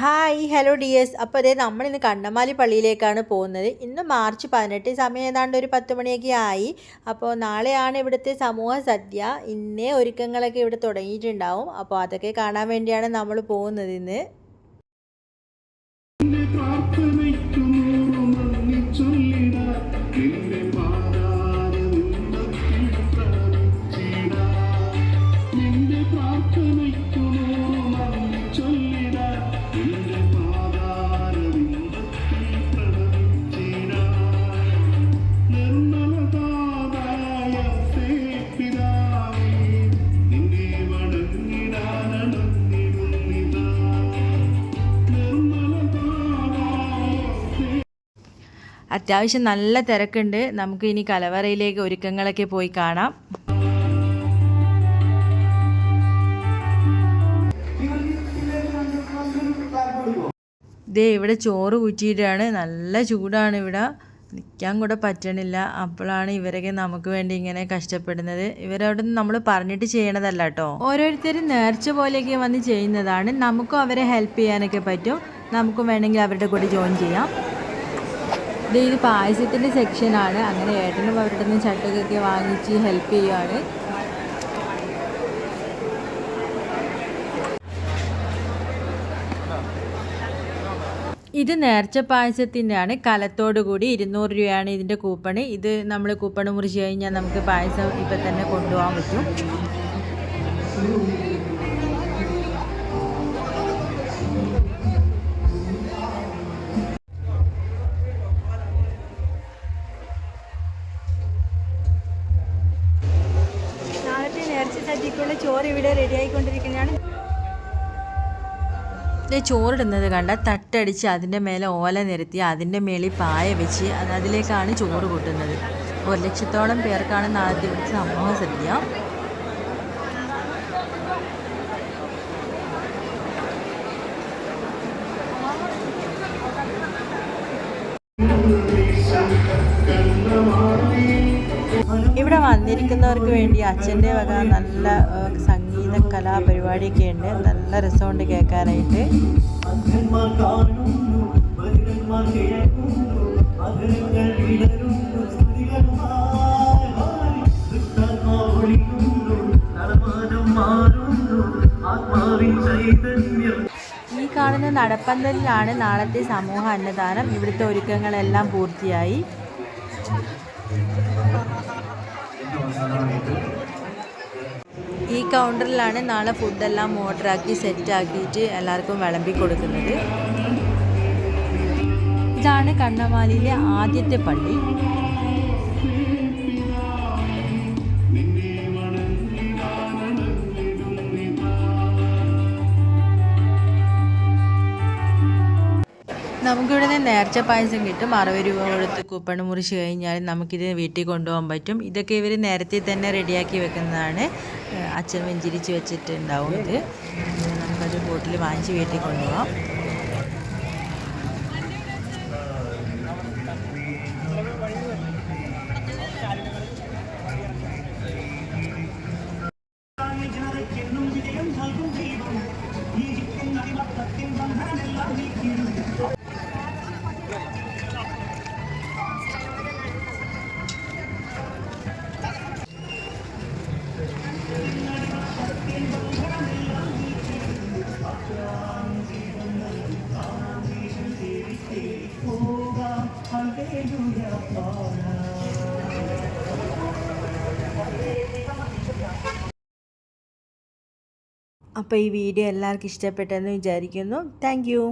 Hi hello dears. അപ്പോൾ അതേ നമ്മളിന്ന് കണ്ണമാലി പള്ളിയിലേക്കാണ് പോകുന്നത്. ഇന്ന് മാർച്ച് 18, സമയം ഏതാണ്ട് ഒരു 10 മണിയൊക്കെ ആയി. അപ്പോൾ നാളെയാണ് ഇവിടുത്തെ സമൂഹ സദ്യ. ഇന്നേ ഒരുക്കങ്ങളൊക്കെ ഇവിടെ തുടങ്ങിയിട്ടുണ്ടാവും. അപ്പോൾ അതൊക്കെ കാണാൻ വേണ്ടിയാണ് നമ്മൾ പോകുന്നത് ഇന്ന്. അത്യാവശ്യം നല്ല തിരക്കുണ്ട്. നമുക്ക് ഇനി കലവറയിലേക്ക് ഒരുക്കങ്ങളൊക്കെ പോയി കാണാം. ദേ ഇവിടെ ചോറ് ഊറ്റിയിട്ടാണ്. നല്ല ചൂടാണ് ഇവിടെ, നിൽക്കാൻ കൂടെ പറ്റണില്ല. അപ്പോഴാണ് ഇവരൊക്കെ നമുക്ക് വേണ്ടി ഇങ്ങനെ കഷ്ടപ്പെടുന്നത്. ഇവരവിടെ നിന്ന് നമ്മൾ പറഞ്ഞിട്ട് ചെയ്യണതല്ല കേട്ടോ. ഓരോരുത്തരും നേർച്ച പോലെയൊക്കെ വന്ന് ചെയ്യുന്നതാണ്. നമുക്കും അവരെ ഹെൽപ്പ് ചെയ്യാനൊക്കെ പറ്റും. നമുക്കും വേണമെങ്കിൽ അവരുടെ കൂടെ ജോയിൻ ചെയ്യാം. ഇത് പായസത്തിൻ്റെ സെക്ഷനാണ്. അങ്ങനെ ഏട്ടനും അവരുടെ നിന്ന് ചട്ടകൊക്കെ വാങ്ങിച്ച് ഹെൽപ്പ് ചെയ്യുകയാണ്. ഇത് നേർച്ച പായസത്തിൻ്റെ ആണ്. കലത്തോടു കൂടി 200 രൂപയാണ് ഇതിൻ്റെ കൂപ്പണ്. ഇത് നമ്മൾ കൂപ്പണ് മുറിച്ച് കഴിഞ്ഞാൽ നമുക്ക് പായസം ഇപ്പം തന്നെ കൊണ്ടുപോകാൻ പറ്റും. സദ്യക്കുള്ള ചോറ് ഇവിടെ റെഡി ആയിക്കൊണ്ടിരിക്കുന്നതാണ്. ചോറിടുന്നത് കണ്ട തട്ടടിച്ച് അതിൻ്റെ മേലെ ഓല നിരത്തി അതിൻ്റെ മേളിൽ പായ വെച്ച് അതിലേക്കാണ് ചോറ് കൂട്ടുന്നത്. 1 ലക്ഷത്തോളം പേർക്കാണ് നാളത്തെ സമൂഹ സദ്യ. ഇവിടെ വന്നിരിക്കുന്നവർക്ക് വേണ്ടി അച്ഛൻ്റെ വക നല്ല സംഗീത കലാപരിപാടിയൊക്കെ ഉണ്ട്. നല്ല രസമുണ്ട് കേൾക്കാനായിട്ട്. ഈ കാണുന്ന നടപ്പന്തലിലാണ് നാളത്തെ സമൂഹ അന്നദാനം. ഇവിടുത്തെ ഒരുക്കങ്ങളെല്ലാം പൂർത്തിയായി. ഈ കൗണ്ടറിലാണ് നാളെ ഫുഡെല്ലാം ഓർഡറാക്കി സെറ്റാക്കിയിട്ട് എല്ലാവർക്കും വിളമ്പി കൊടുക്കുന്നത്. ഇതാണ് കണ്ണമാലിയിലെ ആദ്യത്തെ പള്ളി. നമുക്കിവിടെ നിന്ന് നേർച്ച പായസം കിട്ടും. 60 രൂപ കൊടുത്ത് കൂപ്പണ് മുറിച്ച് കഴിഞ്ഞാൽ നമുക്കിത് വീട്ടിൽ കൊണ്ടുപോകാൻ പറ്റും. ഇതൊക്കെ ഇവർ നേരത്തെ തന്നെ റെഡിയാക്കി വെക്കുന്നതാണ്. അച്ഛൻ വെഞ്ചിരിച്ച് വെച്ചിട്ടുണ്ടാവും. ഇത് നമുക്കത് ബോട്ടിൽ വാങ്ങിച്ച് വീട്ടിൽ കൊണ്ടുപോകാം. അപ്പോൾ ഈ വീഡിയോ എല്ലാവർക്കും ഇഷ്ടപ്പെട്ടെന്ന് വിചാരിക്കുന്നു. Thank you.